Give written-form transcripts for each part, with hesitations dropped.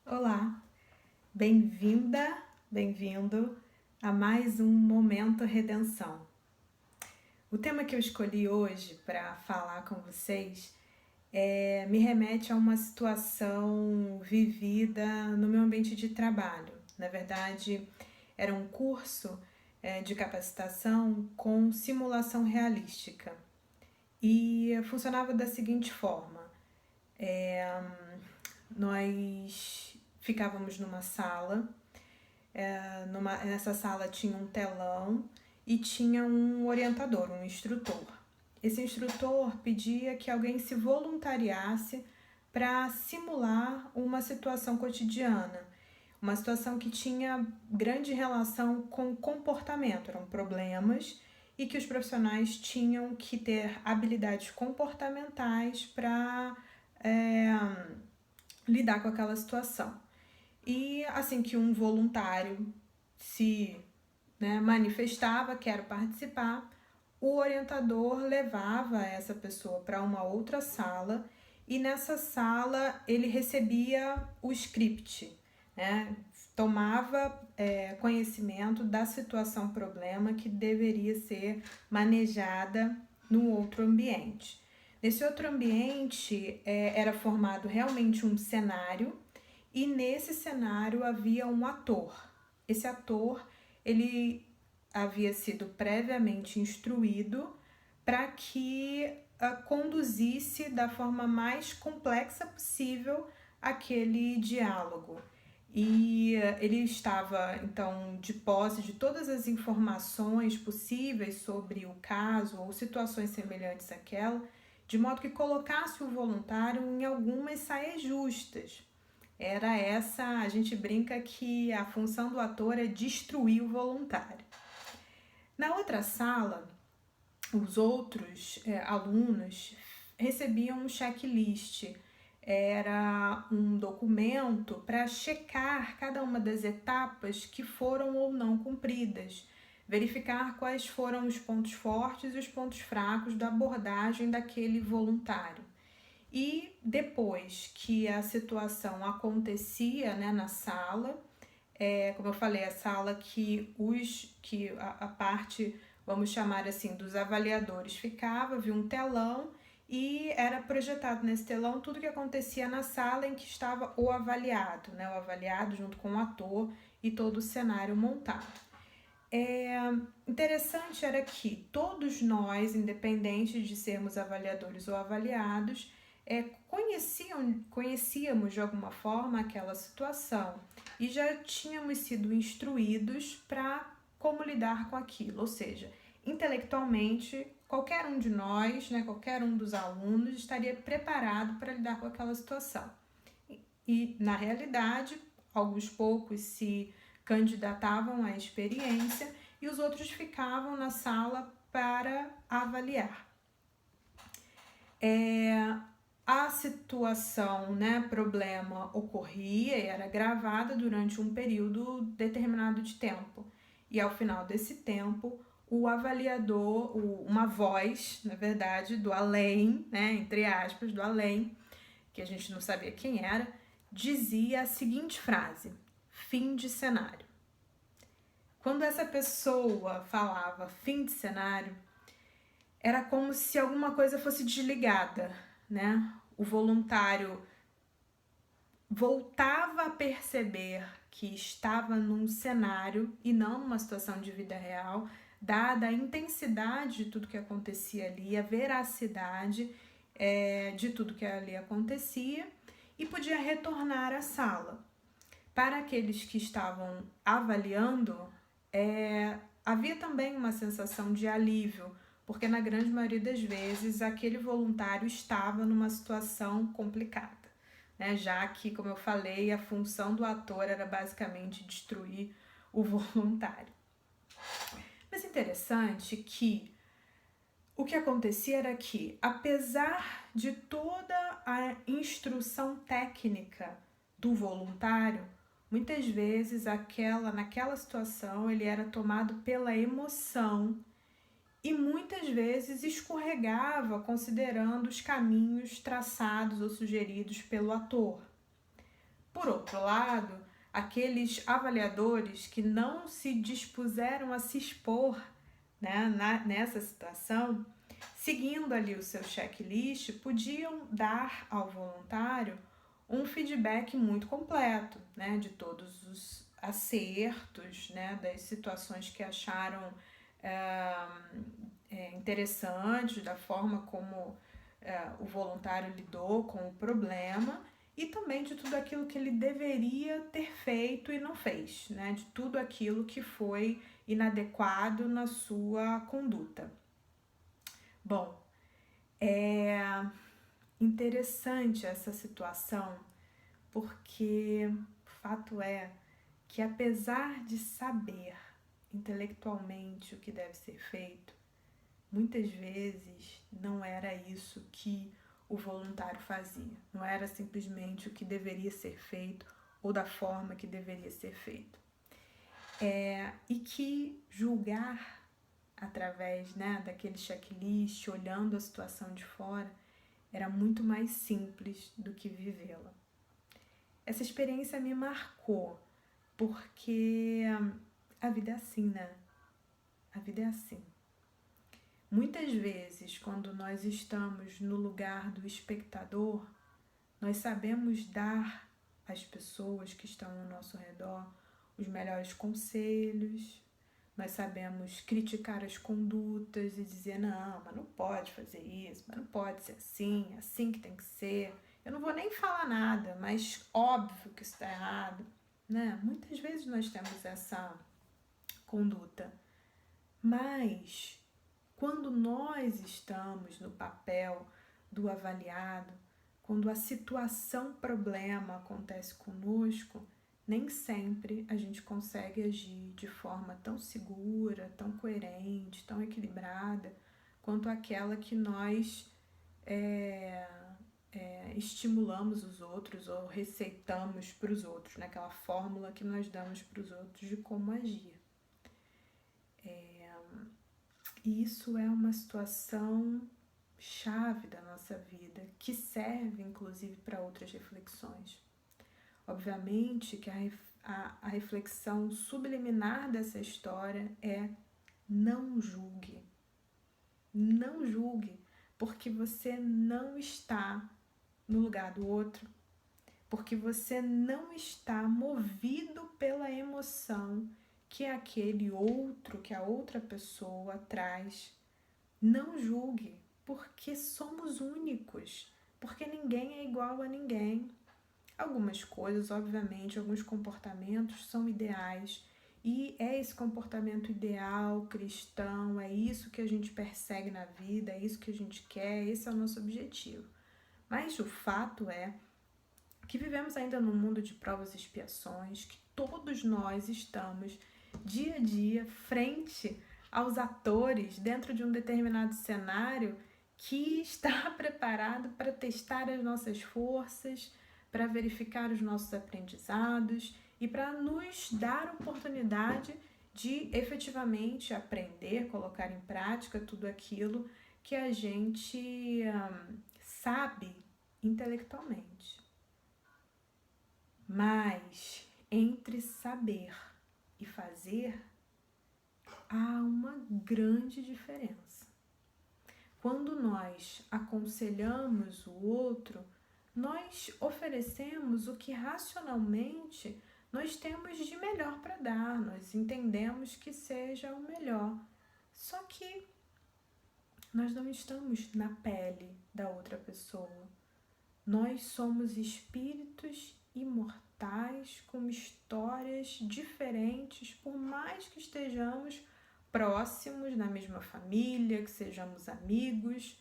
Olá, bem-vinda, bem-vindo a mais um Momento Redenção. O tema que eu escolhi hoje para falar com vocês me remete a uma situação vivida no meu ambiente de trabalho. Na verdade, era um curso de capacitação com simulação realística e funcionava da seguinte forma: nós ficávamos numa sala. Nessa sala tinha um telão e tinha um orientador, um instrutor. Esse instrutor pedia que alguém se voluntariasse para simular uma situação cotidiana, uma situação que tinha grande relação com comportamento, eram problemas e que os profissionais tinham que ter habilidades comportamentais para lidar com aquela situação. E assim que um voluntário se manifestava, quero participar, o orientador levava essa pessoa para uma outra sala e nessa sala ele recebia o script, tomava conhecimento da situação problema que deveria ser manejada no outro ambiente. Nesse outro ambiente era formado realmente um cenário e nesse cenário havia um ator. Esse ator, ele havia sido previamente instruído para que conduzisse da forma mais complexa possível aquele diálogo. E ele estava, então, de posse de todas as informações possíveis sobre o caso ou situações semelhantes àquela, de modo que colocasse o voluntário em algumas saias justas. Era essa, a gente brinca que a função do ator é destruir o voluntário. Na outra sala, os outros alunos recebiam um checklist, era um documento para checar cada uma das etapas que foram ou não cumpridas, verificar quais foram os pontos fortes e os pontos fracos da abordagem daquele voluntário. E depois que a situação acontecia na sala, como eu falei, a sala que a parte, vamos chamar assim, dos avaliadores ficava, havia um telão e era projetado nesse telão tudo que acontecia na sala em que estava o avaliado, o avaliado junto com o ator e todo o cenário montado. Interessante era que todos nós, independente de sermos avaliadores ou avaliados, conhecíamos de alguma forma aquela situação e já tínhamos sido instruídos para como lidar com aquilo, ou seja, intelectualmente qualquer um de nós, qualquer um dos alunos estaria preparado para lidar com aquela situação. E na realidade, alguns poucos se candidatavam à experiência e os outros ficavam na sala para avaliar. A situação, problema ocorria e era gravada durante um período determinado de tempo. E ao final desse tempo, o avaliador, uma voz, na verdade, do além, entre aspas, do além, que a gente não sabia quem era, dizia a seguinte frase: fim de cenário. Quando essa pessoa falava fim de cenário, era como se alguma coisa fosse desligada, O voluntário voltava a perceber que estava num cenário e não numa situação de vida real, dada a intensidade de tudo que acontecia ali, a veracidade de tudo que ali acontecia, e podia retornar à sala. Para aqueles que estavam avaliando, havia também uma sensação de alívio, porque na grande maioria das vezes aquele voluntário estava numa situação complicada, já que, como eu falei, a função do ator era basicamente destruir o voluntário. Mas interessante que o que acontecia era que, apesar de toda a instrução técnica do voluntário, muitas vezes naquela situação ele era tomado pela emoção e muitas vezes escorregava considerando os caminhos traçados ou sugeridos pelo ator. Por outro lado, aqueles avaliadores que não se dispuseram a se expor, né, nessa situação, seguindo ali o seu checklist, podiam dar ao voluntário um feedback muito completo, né, de todos os acertos, né, das situações que acharam interessantes, da forma como o voluntário lidou com o problema e também de tudo aquilo que ele deveria ter feito e não fez, né, de tudo aquilo que foi inadequado na sua conduta. Bom, é interessante essa situação porque o fato é que, apesar de saber intelectualmente o que deve ser feito, muitas vezes não era isso que o voluntário fazia, não era simplesmente o que deveria ser feito ou da forma que deveria ser feito. E que julgar através, né, daquele checklist, olhando a situação de fora, era muito mais simples do que vivê-la. Essa experiência me marcou, porque a vida é assim, né? A vida é assim. Muitas vezes, quando nós estamos no lugar do espectador, nós sabemos dar às pessoas que estão ao nosso redor os melhores conselhos, nós sabemos criticar as condutas e dizer, não, mas não pode fazer isso, mas não pode ser assim, é assim que tem que ser. Eu não vou nem falar nada, mas óbvio que isso está errado, né? Muitas vezes nós temos essa conduta, mas quando nós estamos no papel do avaliado, quando a situação problema acontece conosco, nem sempre a gente consegue agir de forma tão segura, tão coerente, tão equilibrada, quanto aquela que nós estimulamos os outros ou receitamos para os outros, naquela fórmula que nós damos para os outros de como agir. E isso é uma situação chave da nossa vida, que serve inclusive para outras reflexões. Obviamente que a reflexão subliminar dessa história é: não julgue. Não julgue, porque você não está no lugar do outro, porque você não está movido pela emoção que aquele outro, que a outra pessoa traz. Não julgue, porque somos únicos, porque ninguém é igual a ninguém. Algumas coisas, obviamente, alguns comportamentos são ideais e é esse comportamento ideal, cristão, é isso que a gente persegue na vida, é isso que a gente quer, esse é o nosso objetivo. Mas o fato é que vivemos ainda num mundo de provas e expiações, que todos nós estamos dia a dia frente aos atores dentro de um determinado cenário que está preparado para testar as nossas forças, para verificar os nossos aprendizados e para nos dar a oportunidade de efetivamente aprender, colocar em prática tudo aquilo que a gente sabe intelectualmente. Mas entre saber e fazer há uma grande diferença. Quando nós aconselhamos o outro, nós oferecemos o que racionalmente nós temos de melhor para dar, nós entendemos que seja o melhor. Só que nós não estamos na pele da outra pessoa. Nós somos espíritos imortais com histórias diferentes, por mais que estejamos próximos, na mesma família, que sejamos amigos.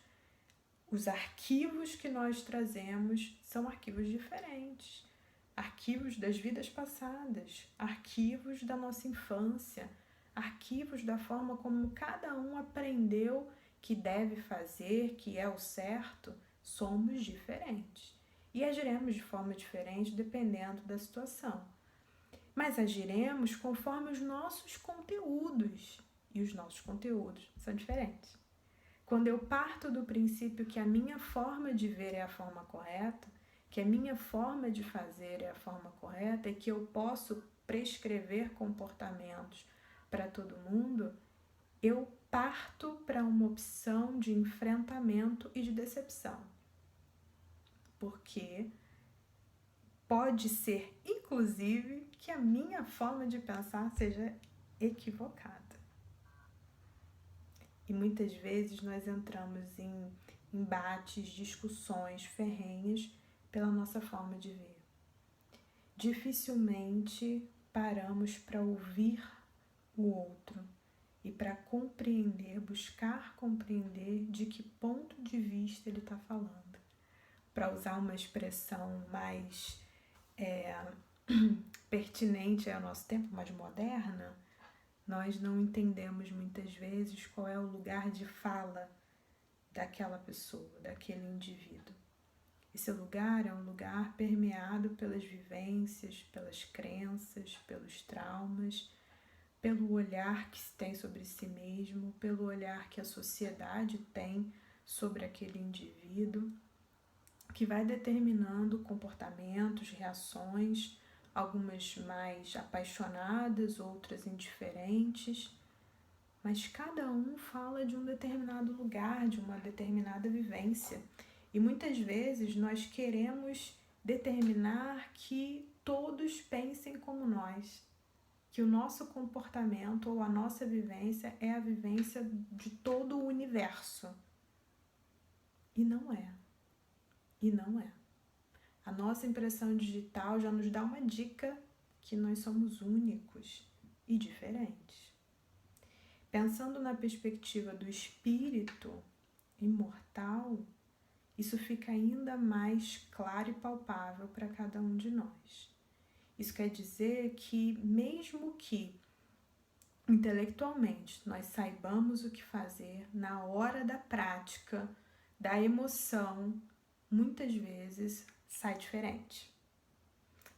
Os arquivos que nós trazemos são arquivos diferentes, arquivos das vidas passadas, arquivos da nossa infância, arquivos da forma como cada um aprendeu que deve fazer, que é o certo. Somos diferentes e agiremos de forma diferente dependendo da situação, mas agiremos conforme os nossos conteúdos, e os nossos conteúdos são diferentes. Quando eu parto do princípio que a minha forma de ver é a forma correta, que a minha forma de fazer é a forma correta e que eu posso prescrever comportamentos para todo mundo, eu parto para uma opção de enfrentamento e de decepção. Porque pode ser, inclusive, que a minha forma de pensar seja equivocada. E muitas vezes nós entramos em embates, discussões ferrenhas pela nossa forma de ver. Dificilmente paramos para ouvir o outro e para compreender, buscar compreender de que ponto de vista ele está falando. Para usar uma expressão mais pertinente ao nosso tempo, mais moderna, nós não entendemos muitas vezes qual é o lugar de fala daquela pessoa, daquele indivíduo. Esse lugar é um lugar permeado pelas vivências, pelas crenças, pelos traumas, pelo olhar que se tem sobre si mesmo, pelo olhar que a sociedade tem sobre aquele indivíduo, que vai determinando comportamentos, reações, algumas mais apaixonadas, outras indiferentes, mas cada um fala de um determinado lugar, de uma determinada vivência. E muitas vezes nós queremos determinar que todos pensem como nós, que o nosso comportamento ou a nossa vivência é a vivência de todo o universo. E não é. E não é. A nossa impressão digital já nos dá uma dica que nós somos únicos e diferentes. Pensando na perspectiva do espírito imortal, isso fica ainda mais claro e palpável para cada um de nós. Isso quer dizer que, mesmo que intelectualmente nós saibamos o que fazer, na hora da prática, da emoção, muitas vezes sai diferente.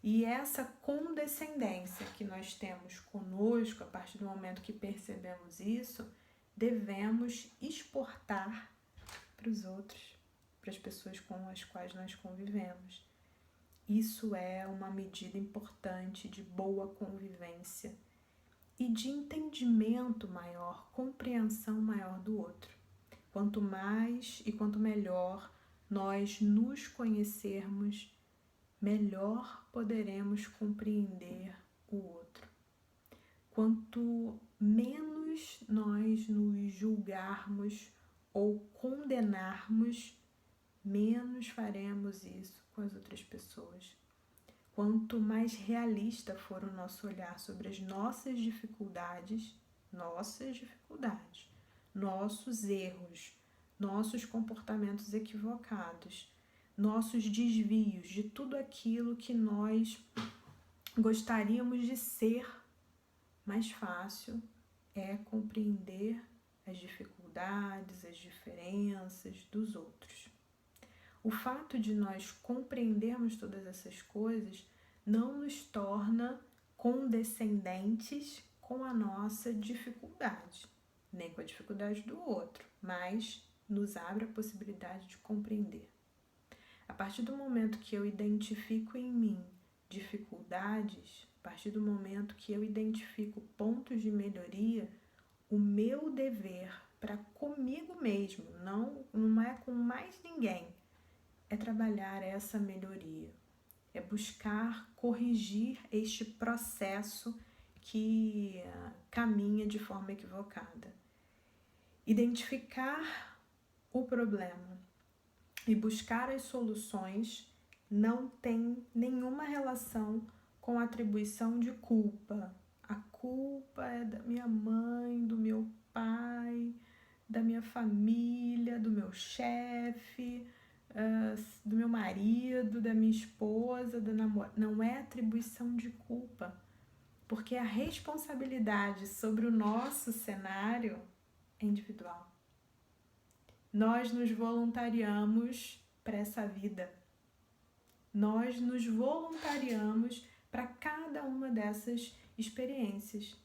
E essa condescendência que nós temos conosco, a partir do momento que percebemos isso, devemos exportar para os outros, para as pessoas com as quais nós convivemos. Isso é uma medida importante de boa convivência e de entendimento maior, compreensão maior do outro. Quanto mais e quanto melhor nós nos conhecermos, melhor poderemos compreender o outro. Quanto menos nós nos julgarmos ou condenarmos, menos faremos isso com as outras pessoas. Quanto mais realista for o nosso olhar sobre as nossas dificuldades, nossos erros, nossos comportamentos equivocados, nossos desvios de tudo aquilo que nós gostaríamos de ser, mais fácil é compreender as dificuldades, as diferenças dos outros. O fato de nós compreendermos todas essas coisas não nos torna condescendentes com a nossa dificuldade, nem com a dificuldade do outro, mas nos abre a possibilidade de compreender. A partir do momento que eu identifico em mim dificuldades, a partir do momento que eu identifico pontos de melhoria, o meu dever para comigo mesmo, não é com mais ninguém, é trabalhar essa melhoria, é buscar corrigir este processo que caminha de forma equivocada. Identificar o problema e buscar as soluções não tem nenhuma relação com atribuição de culpa. A culpa é da minha mãe, do meu pai, da minha família, do meu chefe, do meu marido, da minha esposa, do namorado. Não é atribuição de culpa, porque a responsabilidade sobre o nosso cenário é individual. Nós nos voluntariamos para essa vida. Nós nos voluntariamos para cada uma dessas experiências.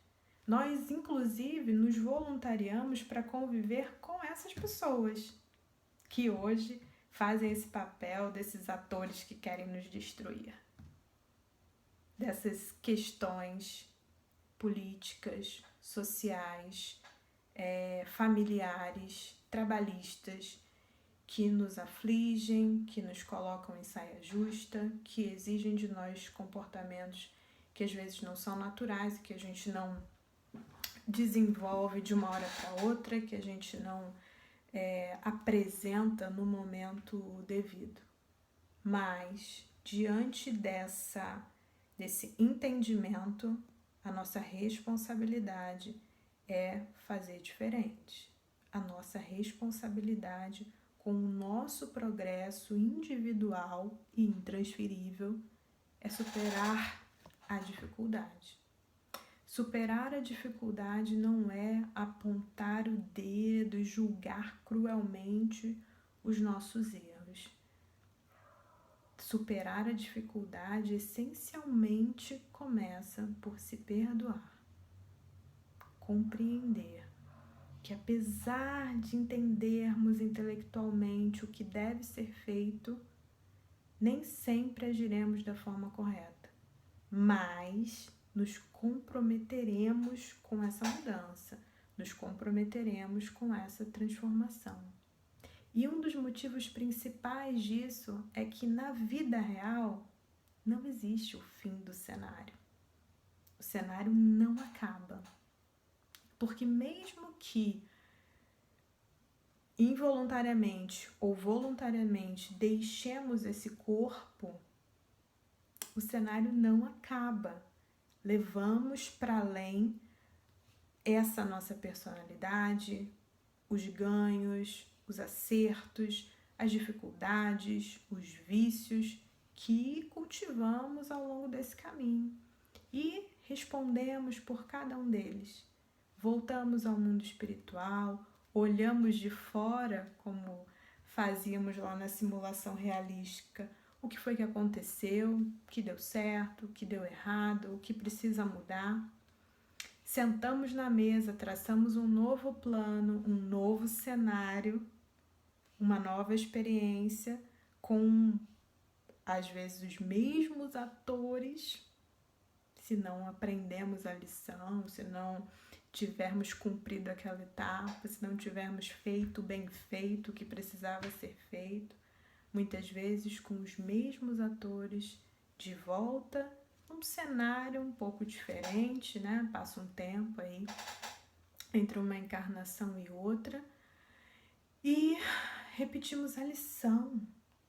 Nós, inclusive, nos voluntariamos para conviver com essas pessoas que hoje fazem esse papel desses atores que querem nos destruir, dessas questões políticas, sociais, familiares, trabalhistas, que nos afligem, que nos colocam em saia justa, que exigem de nós comportamentos que às vezes não são naturais e que a gente não desenvolve de uma hora para outra, que a gente não apresenta no momento devido. Mas, diante desse entendimento, a nossa responsabilidade é fazer diferente. A nossa responsabilidade com o nosso progresso individual e intransferível é superar a dificuldade. Superar a dificuldade não é apontar o dedo e julgar cruelmente os nossos erros. Superar a dificuldade essencialmente começa por se perdoar, compreender que apesar de entendermos intelectualmente o que deve ser feito, nem sempre agiremos da forma correta, mas nos comprometeremos com essa mudança, nos comprometeremos com essa transformação. E um dos motivos principais disso é que na vida real não existe o fim do cenário. O cenário não acaba. Porque mesmo que involuntariamente ou voluntariamente deixemos esse corpo, o cenário não acaba. Levamos para além essa nossa personalidade, os ganhos, os acertos, as dificuldades, os vícios que cultivamos ao longo desse caminho e respondemos por cada um deles. Voltamos ao mundo espiritual, olhamos de fora, como fazíamos lá na simulação realística, o que foi que aconteceu, o que deu certo, o que deu errado, o que precisa mudar. Sentamos na mesa, traçamos um novo plano, um novo cenário, uma nova experiência com, às vezes, os mesmos atores, se não aprendemos a lição, se não tivermos cumprido aquela etapa, se não tivermos feito bem feito o que precisava ser feito, muitas vezes com os mesmos atores de volta, um cenário um pouco diferente, né? Passa um tempo aí entre uma encarnação e outra e repetimos a lição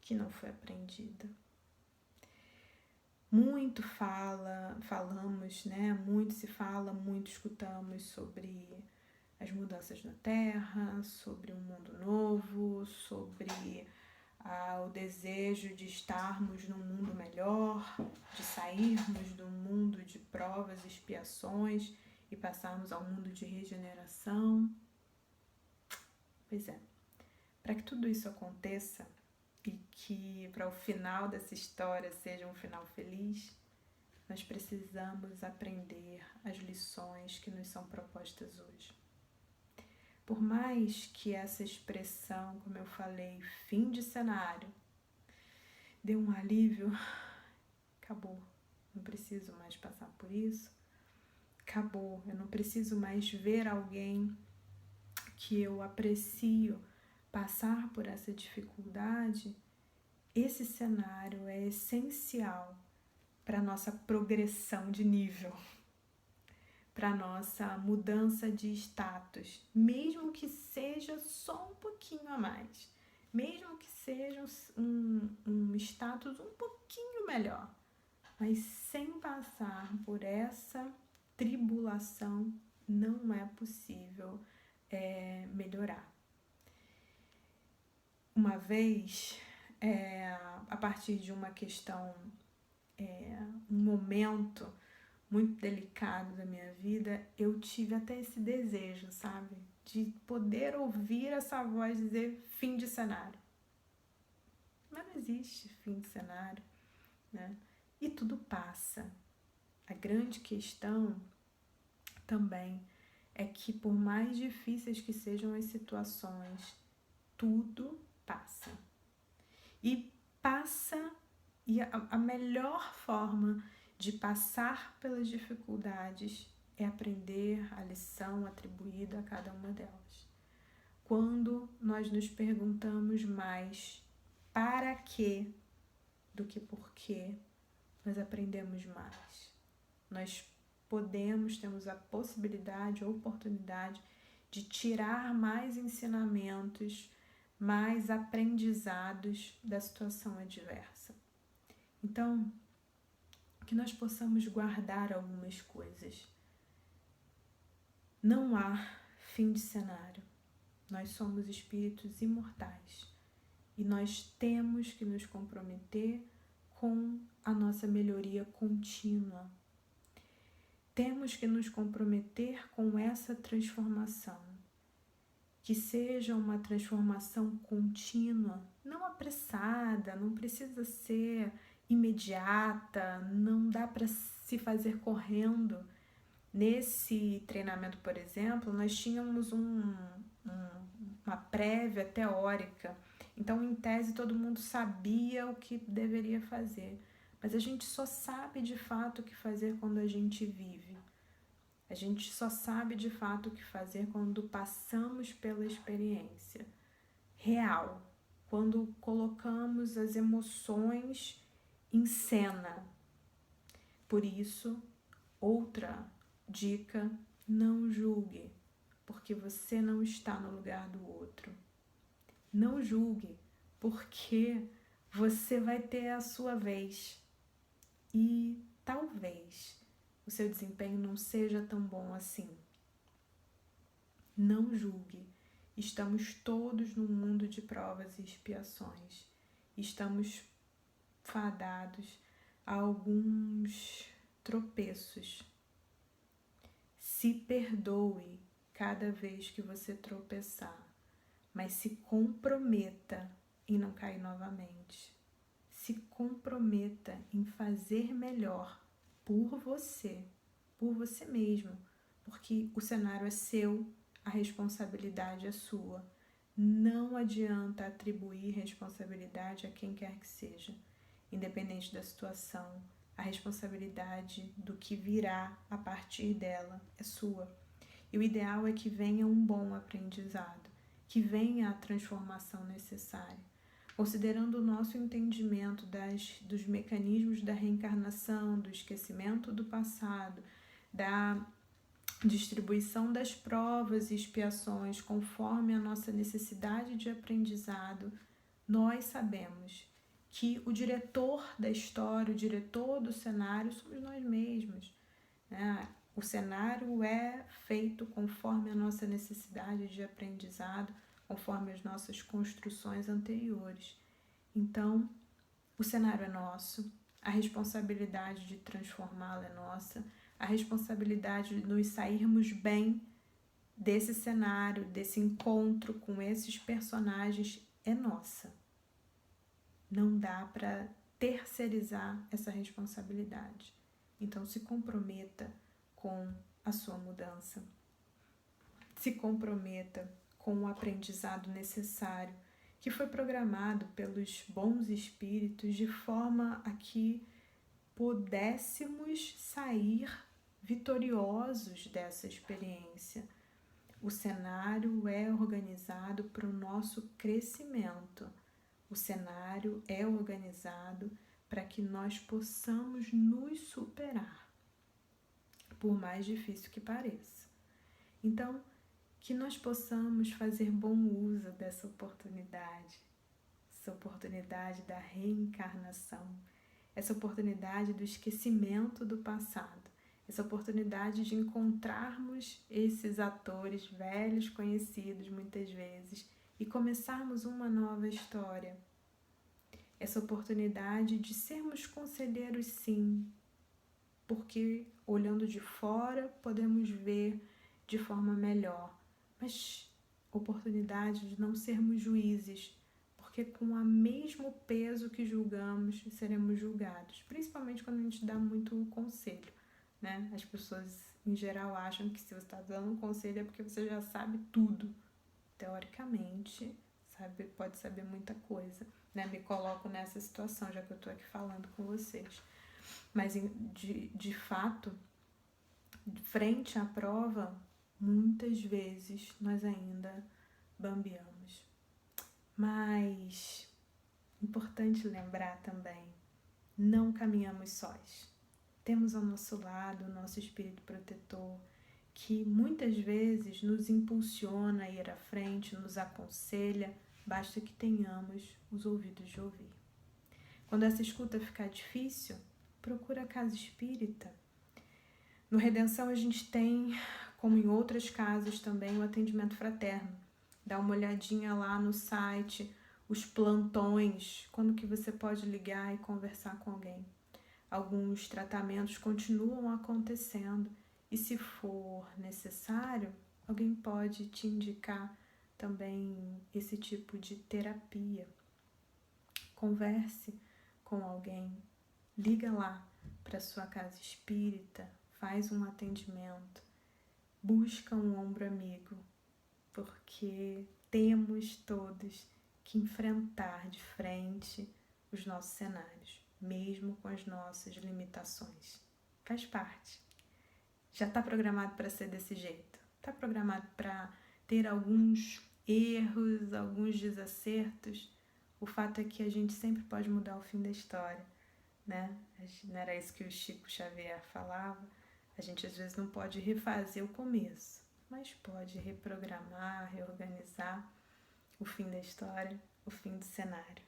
que não foi aprendida. Muito falamos, né? Muito se fala, muito escutamos sobre as mudanças na Terra, sobre um mundo novo, sobre o desejo de estarmos num mundo melhor, de sairmos do mundo de provas e expiações e passarmos ao mundo de regeneração. Pois é, para que tudo isso aconteça e que para o final dessa história seja um final feliz, nós precisamos aprender as lições que nos são propostas hoje. Por mais que essa expressão, como eu falei, fim de cenário, dê um alívio, acabou, não preciso mais passar por isso, acabou, eu não preciso mais ver alguém que eu aprecio passar por essa dificuldade. Esse cenário é essencial para a nossa progressão de nível, para a nossa mudança de status, mesmo que seja só um pouquinho a mais, mesmo que seja um status um pouquinho melhor, mas sem passar por essa tribulação não é possível melhorar. Uma vez, a partir de uma questão, um momento muito delicado da minha vida, eu tive até esse desejo, sabe? De poder ouvir essa voz dizer fim de cenário. Mas não existe fim de cenário, né? E tudo passa. A grande questão também é que por mais difíceis que sejam as situações, tudo passa. e a melhor forma de passar pelas dificuldades é aprender a lição atribuída a cada uma delas. Quando nós nos perguntamos mais para quê do que por quê, nós aprendemos mais. Nós temos a possibilidade, a oportunidade de tirar mais ensinamentos, mais aprendizados da situação adversa. Então, que nós possamos guardar algumas coisas. Não há fim de cenário. Nós somos espíritos imortais e nós temos que nos comprometer com a nossa melhoria contínua. Temos que nos comprometer com essa transformação, que seja uma transformação contínua, não apressada, não precisa ser imediata, não dá para se fazer correndo. Nesse treinamento, por exemplo, nós tínhamos uma prévia teórica, então em tese todo mundo sabia o que deveria fazer, mas a gente só sabe de fato o que fazer quando a gente vive. A gente só sabe de fato o que fazer quando passamos pela experiência real, quando colocamos as emoções em cena. Por isso, outra dica: não julgue, porque você não está no lugar do outro. Não julgue, porque você vai ter a sua vez e talvez o seu desempenho não seja tão bom assim. Não julgue. Estamos todos num mundo de provas e expiações. Estamos fadados a alguns tropeços. Se perdoe cada vez que você tropeçar, mas se comprometa em não cair novamente. Se comprometa em fazer melhor por você mesmo, porque o cenário é seu, a responsabilidade é sua. Não adianta atribuir responsabilidade a quem quer que seja, independente da situação. A responsabilidade do que virá a partir dela é sua. E o ideal é que venha um bom aprendizado, que venha a transformação necessária. Considerando o nosso entendimento dos mecanismos da reencarnação, do esquecimento do passado, da distribuição das provas e expiações conforme a nossa necessidade de aprendizado, nós sabemos que o diretor da história, o diretor do cenário somos nós mesmos, né? O cenário é feito conforme a nossa necessidade de aprendizado, conforme as nossas construções anteriores. Então, o cenário é nosso, a responsabilidade de transformá-lo é nossa, a responsabilidade de nos sairmos bem desse cenário, desse encontro com esses personagens é nossa. Não dá para terceirizar essa responsabilidade. Então, se comprometa com a sua mudança. Se comprometa com o aprendizado necessário que foi programado pelos bons espíritos de forma a que pudéssemos sair vitoriosos dessa experiência. O cenário é organizado para o nosso crescimento. O cenário é organizado para que nós possamos nos superar, por mais difícil que pareça. Então, que nós possamos fazer bom uso dessa oportunidade da reencarnação, essa oportunidade do esquecimento do passado, essa oportunidade de encontrarmos esses atores velhos, conhecidos muitas vezes, e começarmos uma nova história. Essa oportunidade de sermos conselheiros, sim, porque olhando de fora podemos ver de forma melhor, mas oportunidade de não sermos juízes, porque com o mesmo peso que julgamos, seremos julgados, principalmente quando a gente dá muito conselho, né? As pessoas em geral acham que se você está dando um conselho é porque você já sabe tudo. Teoricamente, pode saber muita coisa, né, me coloco nessa situação, já que eu tô aqui falando com vocês. Mas, de fato, frente à prova, muitas vezes nós ainda bambeamos. Mas, importante lembrar também, não caminhamos sós. Temos ao nosso lado o nosso espírito protetor, que muitas vezes nos impulsiona a ir à frente, nos aconselha, basta que tenhamos os ouvidos de ouvir. Quando essa escuta ficar difícil, procura a casa espírita. No Redenção a gente tem, como em outras casas também, o atendimento fraterno. Dá uma olhadinha lá no site, os plantões, quando que você pode ligar e conversar com alguém. Alguns tratamentos continuam acontecendo e, se for necessário, alguém pode te indicar também esse tipo de terapia. Converse com alguém, liga lá para sua casa espírita, faz um atendimento, busca um ombro amigo, porque temos todos que enfrentar de frente os nossos cenários, mesmo com as nossas limitações. Faz parte. Já está programado para ser desse jeito. Está programado para ter alguns erros, alguns desacertos. O fato é que a gente sempre pode mudar o fim da história, né? Não era isso que o Chico Xavier falava? A gente às vezes não pode refazer o começo, mas pode reprogramar, reorganizar o fim da história, o fim do cenário.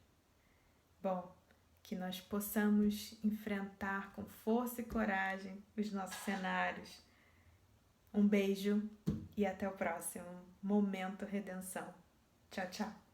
Bom, que nós possamos enfrentar com força e coragem os nossos cenários. Um beijo e até o próximo Momento Redenção. Tchau, tchau.